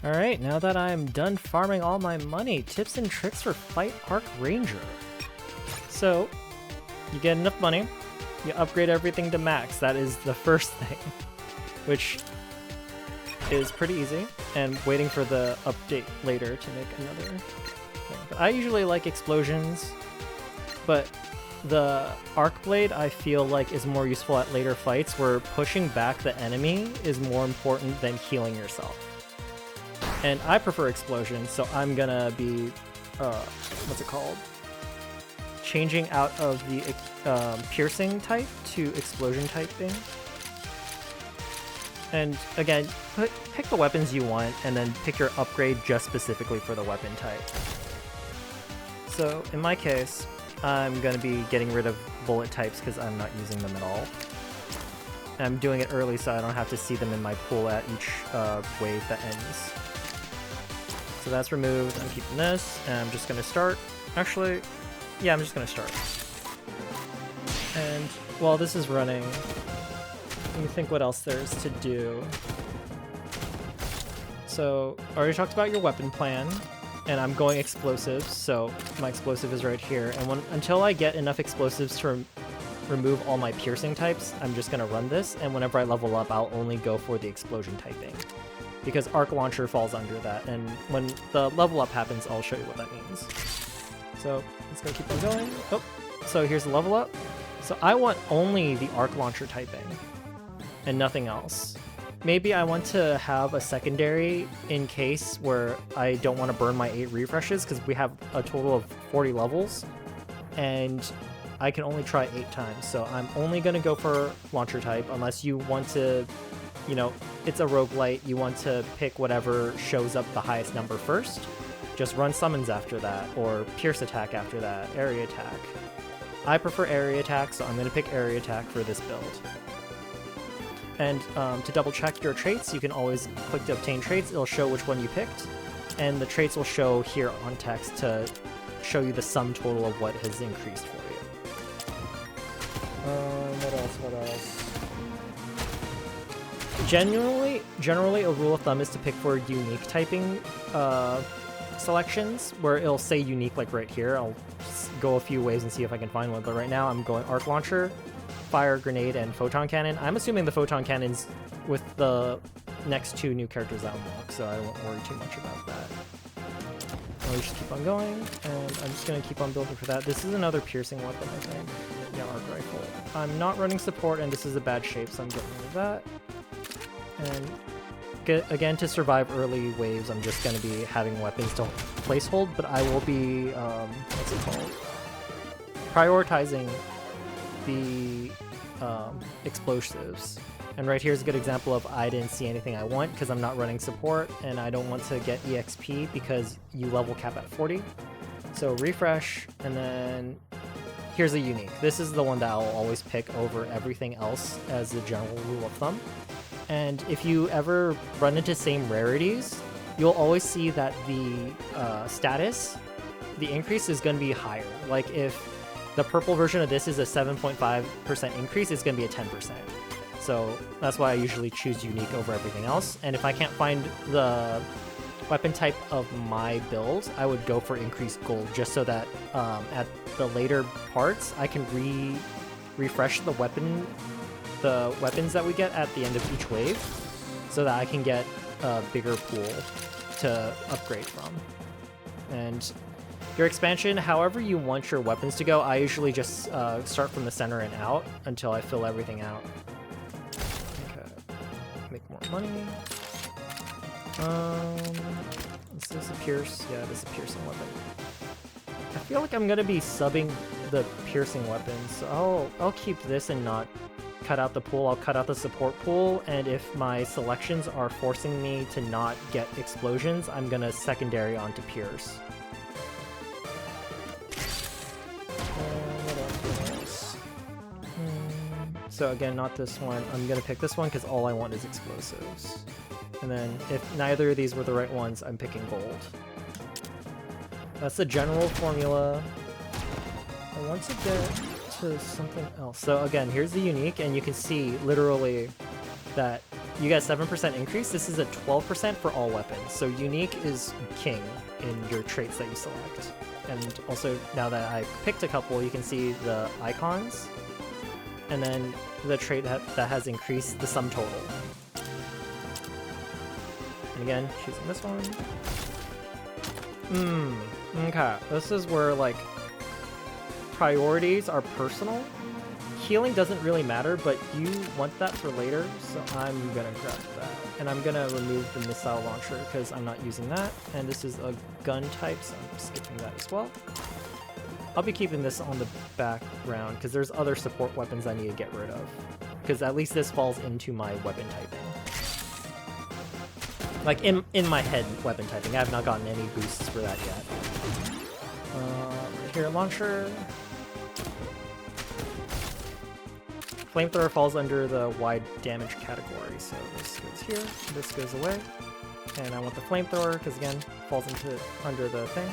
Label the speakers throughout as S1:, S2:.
S1: Alright, now that I'm done farming all my money, tips and tricks for Fight Arc Ranger. So, you get enough money, you upgrade everything to max. That is the first thing, which is pretty easy, and waiting for the update later to make another thing. But I usually like explosions, but the Arc Blade I feel like is more useful at later fights where pushing back the enemy is more important than healing yourself. And I prefer explosions, so I'm gonna be, what's it called? Changing out of the piercing type to explosion typing. And again, pick the weapons you want, and then pick your upgrade just specifically for the weapon type. So in my case, I'm gonna be getting rid of bullet types because I'm not using them at all. And I'm doing it early so I don't have to see them in my pool at each wave that ends. So that's removed. I'm keeping this, and I'm just gonna start. Actually, yeah, I'm just gonna start. And while this is running, let me think what else there's to do. So, I already talked about your weapon plan, and I'm going explosives, so my explosive is right here. And until I get enough explosives to remove all my piercing types, I'm just gonna run this, and whenever I level up, I'll only go for the explosion typing. Because Arc Launcher falls under that, and when the level up happens, I'll show you what that means. So, let's go keep on going. Oh, so here's the level up. So I want only the Arc Launcher typing, and nothing else. Maybe I want to have a secondary in case where I don't want to burn my 8 refreshes, because we have a total of 40 levels, and I can only try 8 times. So I'm only going to go for Launcher type, unless you want to, you know, it's a roguelite, you want to pick whatever shows up the highest number first. Just run summons after that, or pierce attack after that, area attack. I prefer area attack, so I'm going to pick area attack for this build. And to double check your traits, you can always click to obtain traits. It'll show which one you picked, and the traits will show here on text to show you the sum total of what has increased for you. What else? Generally, a rule of thumb is to pick for unique typing selections, where it'll say unique like right here. I'll go a few ways and see if I can find one, but right now I'm going Arc Launcher, Fire Grenade, and Photon Cannon. I'm assuming the Photon Cannon's with the next 2 new characters that unlock, so I won't worry too much about that. I'll just keep on going, and I'm just going to keep on building for that. This is another piercing weapon, I think. Yeah, Arc Rifle. I'm not running support, and this is a bad shape, so I'm getting rid of that. And again, to survive early waves, I'm just going to be having weapons to place hold, but I will be, what's it called? Prioritizing the explosives. And right here's a good example of I didn't see anything I want because I'm not running support, and I don't want to get EXP because you level cap at 40. So refresh, and then here's a unique. This is the one that I'll always pick over everything else as a general rule of thumb. And if you ever run into same rarities, you'll always see that the status, the increase is going to be higher. Like if the purple version of this is a 7.5% increase, it's going to be a 10%. So that's why I usually choose unique over everything else. And if I can't find the weapon type of my build, I would go for increased gold, just so that at the later parts, I can refresh the weapons that we get at the end of each wave, so that I can get a bigger pool to upgrade from. And your expansion, however you want your weapons to go, I usually just start from the center and out until I fill everything out. Okay, make more money. Is this a pierce? Yeah, this is a piercing weapon. I feel like I'm gonna be subbing the piercing weapons, so I'll keep this and not cut out the pool. I'll cut out the support pool, and if my selections are forcing me to not get explosions, I'm gonna secondary onto pierce. What else? So again, not this one. I'm gonna pick this one because all I want is explosives. And then if neither of these were the right ones, I'm picking gold. That's the general formula. I want to get to something else. So again, here's the unique, and you can see literally that you get 7% increase. This is a 12% for all weapons. So unique is king in your traits that you select. And also, now that I picked a couple, you can see the icons, and then the trait that has increased the sum total. And again, choosing this one. Okay. This is where, like, priorities are personal. Healing doesn't really matter, but you want that for later, so I'm gonna grab that. And I'm gonna remove the missile launcher because I'm not using that. And this is a gun type, so I'm skipping that as well. I'll be keeping this on the background because there's other support weapons I need to get rid of. Because at least this falls into my weapon typing. Like, in my head weapon typing. I have not gotten any boosts for that yet. Right here, launcher. Flamethrower falls under the wide damage category, so this goes here, this goes away. And I want the flamethrower, because again, falls under the thing.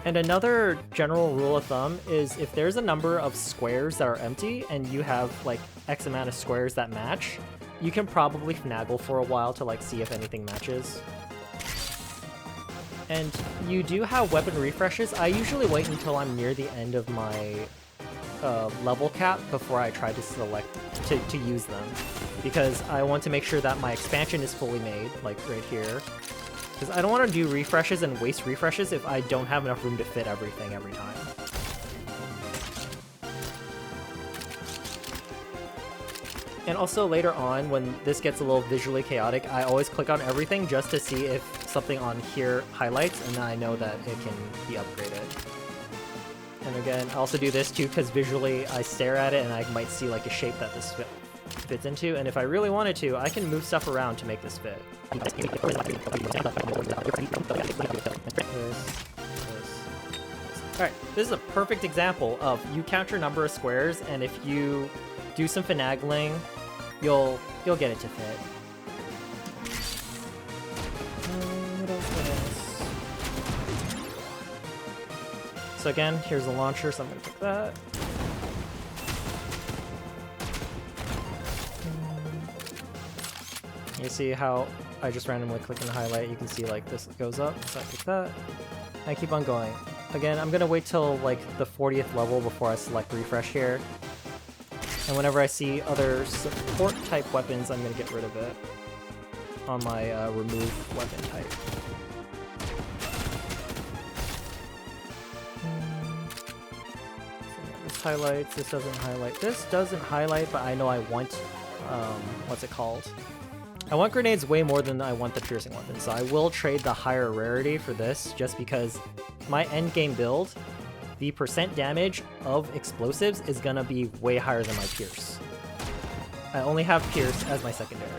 S1: And another general rule of thumb is if there's a number of squares that are empty and you have like X amount of squares that match, you can probably finagle for a while to like see if anything matches. And you do have weapon refreshes. I usually wait until I'm near the end of my level cap before I try to select to use them, because I want to make sure that my expansion is fully made, like right here. Because I don't want to do refreshes and waste refreshes if I don't have enough room to fit everything every time. And also later on, when this gets a little visually chaotic, I always click on everything just to see if something on here highlights, and then I know that it can be upgraded. And again, I also do this too because visually I stare at it and I might see like a shape that this fits into, and if I really wanted to, I can move stuff around to make this fit. Alright, this is a perfect example of you count your number of squares, and if you do some finagling, you'll get it to fit. What else? So again, here's the launcher, so I'm gonna pick that. You see how I just randomly click and highlight, you can see like this goes up, so I pick that. I keep on going. Again, I'm gonna wait till like the 40th level before I select refresh here. And whenever I see other support type weapons, I'm gonna get rid of it on my remove weapon type. So yeah, this highlights, this doesn't highlight. This doesn't highlight, but I know I want, what's it called? I want grenades way more than I want the piercing weapon, so I will trade the higher rarity for this, just because my endgame build, the percent damage of explosives is gonna be way higher than my pierce. I only have pierce as my secondary.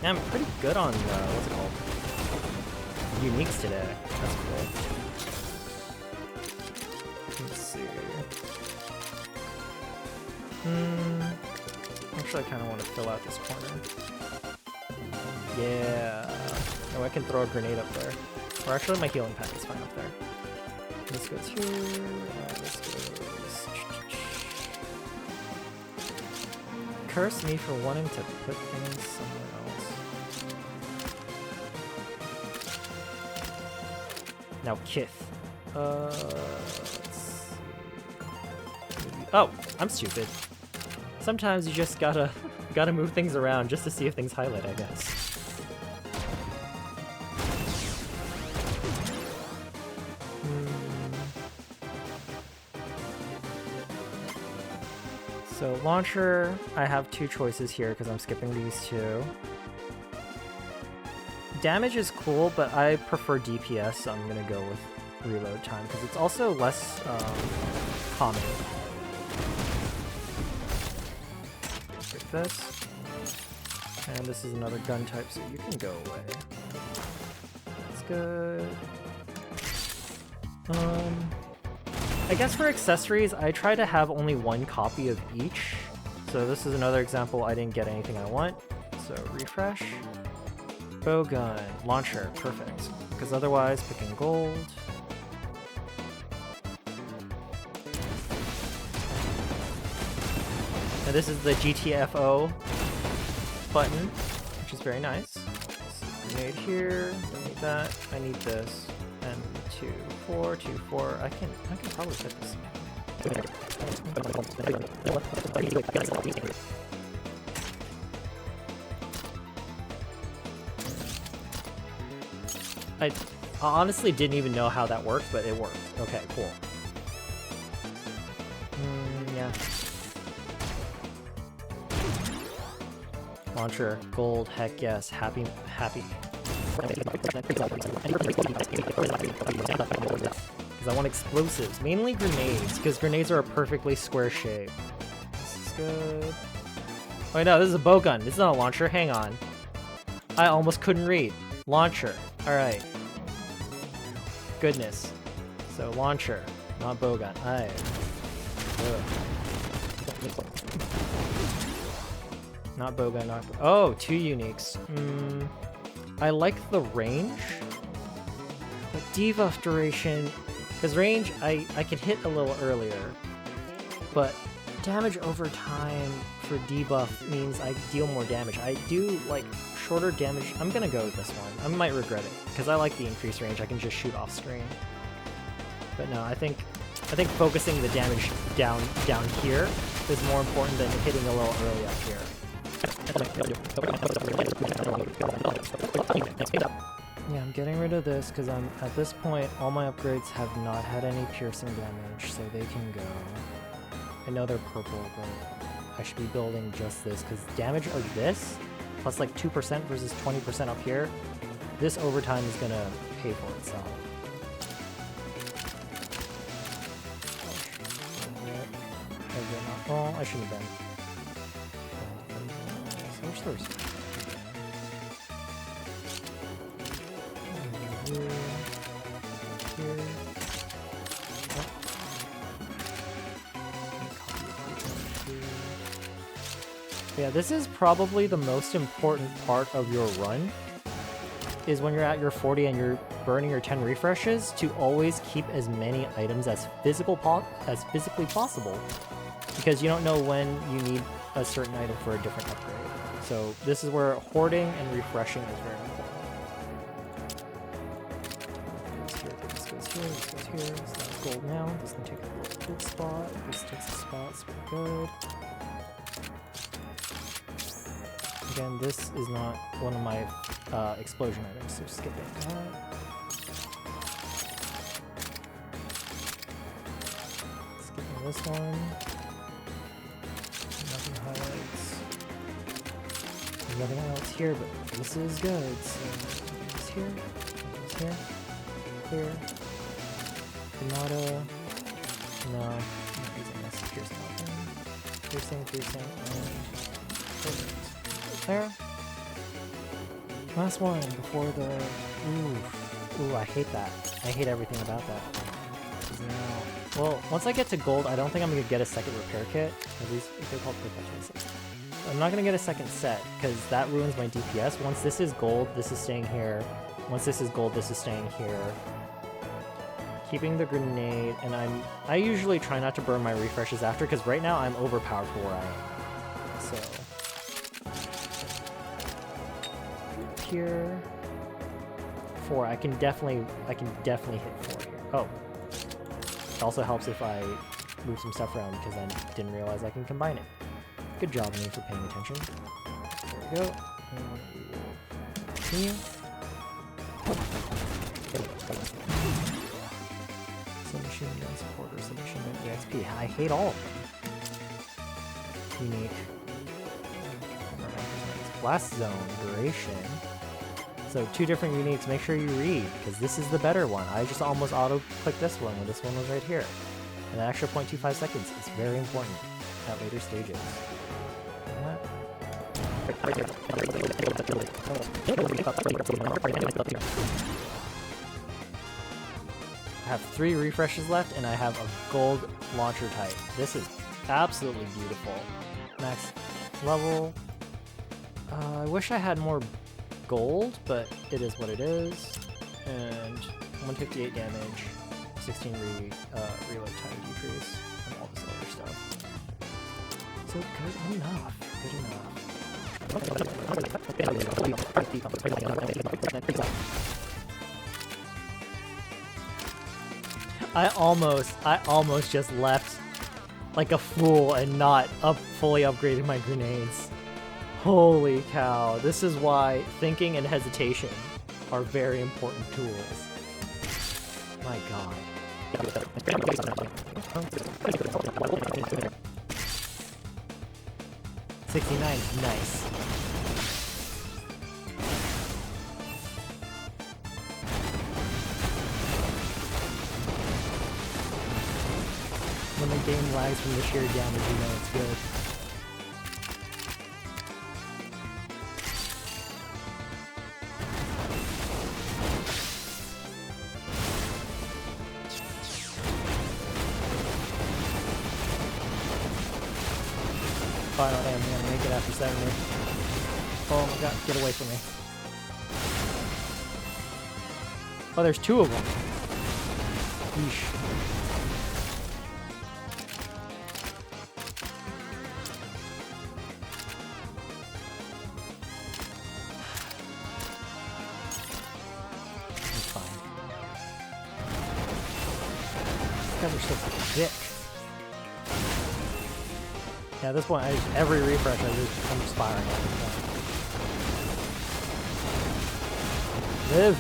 S1: Yeah, I'm pretty good on, what's it called? Uniques today. That's cool. Let's see. Actually, I kind of want to fill out this corner. Yeah. Oh, I can throw a grenade up there. Or actually, my healing pack is fine up there. This goes here. This goes... Curse me for wanting to put things somewhere else. Now, Kith. Let's see. Oh, I'm stupid. Sometimes you just gotta move things around just to see if things highlight, I guess. So launcher, I have two choices here because I'm skipping these two. Damage is cool, but I prefer DPS, so I'm gonna go with reload time because it's also less common. Take this, and this is another gun type, so you can go away. That's good. I guess for accessories, I try to have only one copy of each. So this is another example I didn't get anything I want. So refresh. Bow gun. Launcher. Perfect. Because otherwise, picking gold. this is the GTFO button, which is very nice. Grenade here, don't need that. I need this. And 2, 4, 2, 4. I can probably fit this. I honestly didn't even know how that worked, but it worked. Okay, cool. Yeah. Launcher, gold, heck yes, happy. Because I want explosives, mainly grenades, because grenades are a perfectly square shape. This is good. Wait, no, this is a bow gun. This is not a launcher. Hang on. I almost couldn't read. Launcher. Alright. Goodness. So, launcher, not bow gun. Not bow gun, not... Oh, 2 uniques. I like the range. But debuff duration... Because range, I could hit a little earlier. But damage over time for debuff means I deal more damage. I do, like, shorter damage. I'm gonna go with this one. I might regret it. Because I like the increased range. I can just shoot off screen. But no, I think focusing the damage down here is more important than hitting a little early up here. Yeah, I'm getting rid of this because at this point all my upgrades have not had any piercing damage, so they can go. I know they're purple, but I should be building just this because damage of this plus like 2% versus 20% up here, this overtime is gonna pay for itself. Oh, I shouldn't have been. So much thirst. Here. Yeah, this is probably the most important part of your run, is when you're at your 40 and you're burning your 10 refreshes, to always keep as many items as physically possible, because you don't know when you need a certain item for a different upgrade. So this is where hoarding and refreshing is very important. This goes here, this goes here, so that's gold now. This can take a good spot. This takes a spot, so we're good. Again, this is not one of my explosion items, so skipping that. Skipping this one. Nothing highlights. There's nothing else here, but this is good. So it's here, it's here, clear. Granada. No, I'm not using this. Piercing weapon. Piercing, and perfect. There. Last one before the... Ooh, I hate that. I hate everything about that. Now, well, once I get to gold, I don't think I'm going to get a second repair kit. At least if they're called perpetual. I'm not going to get a second set, because that ruins my DPS. Once this is gold, this is staying here. Once this is gold, this is staying here. Keeping the grenade, and I usually try not to burn my refreshes after, because right now I'm overpowered for where I am. So... here. 4. I can definitely hit 4 here. Oh. It also helps if I move some stuff around because I didn't realize I can combine it. Good job, me, for paying attention. There we go. And we will continue. Submachine gun supporter, submachine gun EXP. I hate all of them. Unique. Blast zone duration. So 2 different uniques, make sure you read, because this is the better one. I just almost auto-clicked this one when this one was right here. And an extra 0.25 seconds is very important at later stages. I have 3 refreshes left, and I have a gold launcher type. This is absolutely beautiful. Max level. I wish I had more gold, but it is what it is. And 158 damage, 16 reload time decrease, and all this other stuff. also good enough. Good enough. I almost just left like a fool and not fully upgraded my grenades. Holy cow. This is why thinking and hesitation are very important tools. My god. 69, nice. When the game lags from the sheer damage, you know it's good. Final aim, I'm gonna make it after 70. Oh my god, get away from me. Oh, there's 2 of them. Yeesh. It's fine. These guys are such a dick. Yeah, at this point, every refresh, I'm just firing at this point. Live!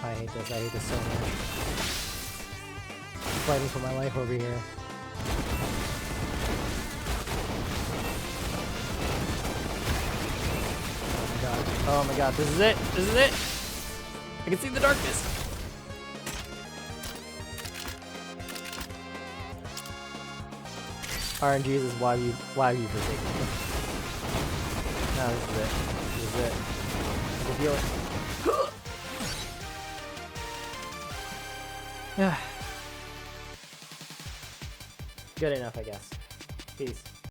S1: I hate this so much. Fighting for my life over here. Oh my god. Oh my god, this is it! This is it! I can see the darkness! RNGs is why you forsaken me. No, this is it. This is it. I can feel it. Yeah. Good enough, I guess. Peace.